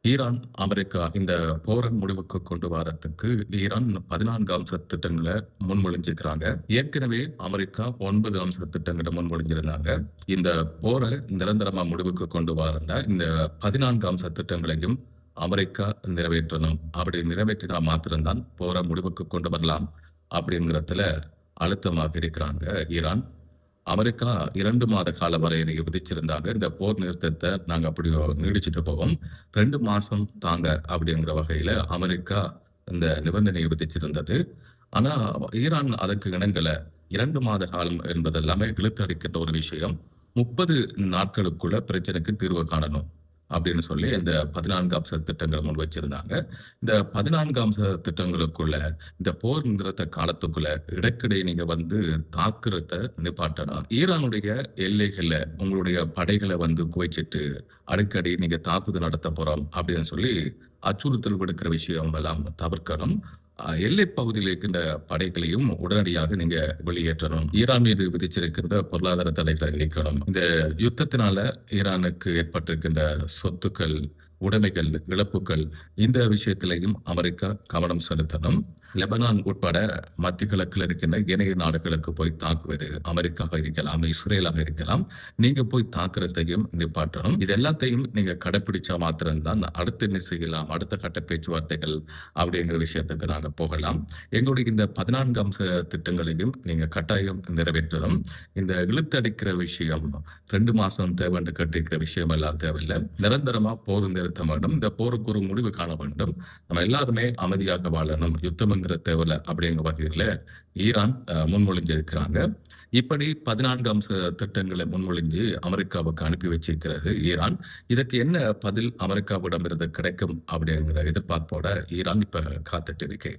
Iran, America இந்த போர முடிவுக்கு கொண்டு வரதுக்கு ஈரான் 14 அம்ச திட்டங்கள முன்மொழிஞ்சிருக்கிறாங்க. ஏற்கனவே அமெரிக்கா 9 அம்ச திட்டங்கள முன்மொழிஞ்சிருந்தாங்க. இந்த போர நிரந்தரமா முடிவுக்கு கொண்டு வரன்னா, இந்த 14 அம்ச திட்டங்களையும் அமெரிக்கா நிறைவேற்றணும். அப்படி நிறைவேற்றினா மாத்திரம் தான் போர முடிவுக்கு கொண்டு வரலாம் அப்படிங்கிறதுல அழுத்தமாக இருக்கிறாங்க ஈரான். அமெரிக்கா 2 மாத கால வரையறையை விதிச்சிருந்தாங்க. இந்த போர் நிறுத்தத்த நாங்க அப்படியோ நீடிச்சுட்டு போவோம். 2 மாசம் தாங்க அப்படிங்கிற வகையில அமெரிக்கா இந்த நிபந்தனையை விதிச்சிருந்தது. ஆனா, ஈரான் அதற்கு இணங்கல. 2 மாத காலம் என்பது எல்லாமே இழுத்தடிக்கின்ற ஒரு விஷயம். 30 நாட்களுக்குள்ள பிரச்சனைக்கு தீர்வு காணணும். அப்படின்னு சொல்லி இந்த 14 அம்ச திட்டங்கள் முன் வச்சிருந்தாங்க. இந்த 14 அம்ச திட்டங்களுக்குள்ள இந்த போர் நிறுத்த காலத்துக்குள்ள இடைக்கிடையே நீங்க வந்து தாக்குறத நிப்பாட்டணும். ஈரானுடைய எல்லைகள்ல உங்களுடைய படைகள வந்து குவிச்சிட்டு அடிக்கடி நீங்க தாக்குதல் நடத்த போறோம் அப்படின்னு சொல்லி அச்சுறுத்தல் விடுக்கிற விஷயம் எல்லாம் தவிர்க்கணும். எல்லைப் பகுதியில் இருக்கின்ற படைகளையும் உடனடியாக நீங்க வெளியேற்றணும். ஈரான் மீது விதிச்சிருக்கின்ற பொருளாதார தடைகளை நீக்கணும். இந்த யுத்தத்தினால ஈரானுக்கு ஏற்பட்டிருக்கின்ற சொத்துக்கள், உடைமைகள், இழப்புகள் இந்த விஷயத்திலேயும் அமெரிக்கா கவனம் செலுத்தணும். லெபனான் உட்பட மத்திய கிழக்குல இருக்கின்ற இணைய நாடுகளுக்கு போய் தாக்குவது அமெரிக்காவாக இருக்கலாம், இஸ்ரேலாக இருக்கலாம். நீங்க போய் தாக்குறதையும் நிப்பாட்டணும். இது எல்லாத்தையும் நீங்க கடைப்பிடிச்சா மாத்திரம்தான் அடுத்து என்ன செய்யலாம், அடுத்த கட்ட பேச்சுவார்த்தைகள் அப்படிங்கிற விஷயத்துக்கு நாங்க போகலாம். எங்களுடைய இந்த 14 அம்ச திட்டங்களையும் நீங்க கட்டாயம் நிறைவேற்றணும். இந்த இழுத்தடிக்கிற விஷயம் 2 மாசம் தேவைன்னு கேட்டிருக்கிற விஷயம் எல்லாம் தேவையில்ல. நிரந்தரமா போர் நிறுத்தம் வேண்டும். இந்த போருக்கு ஒரு முடிவு காண வேண்டும். நம்ம எல்லாருமே அமைதியாக வாழணும். யுத்தம்ங்கிற தேவையில்ல அப்படிங்கிற வகையில ஈரான் முன்மொழிஞ்சிருக்கிறாங்க. இப்படி 14 அம்ச திட்டங்களை முன்மொழிஞ்சு அமெரிக்காவுக்கு அனுப்பி வச்சிருக்கிறது ஈரான். இதற்கு என்ன பதில் அமெரிக்காவிடமிருந்து கிடைக்கும் அப்படிங்கிற எதிர்பார்ப்போட ஈரான் இப்ப காத்துட்டு இருக்கு.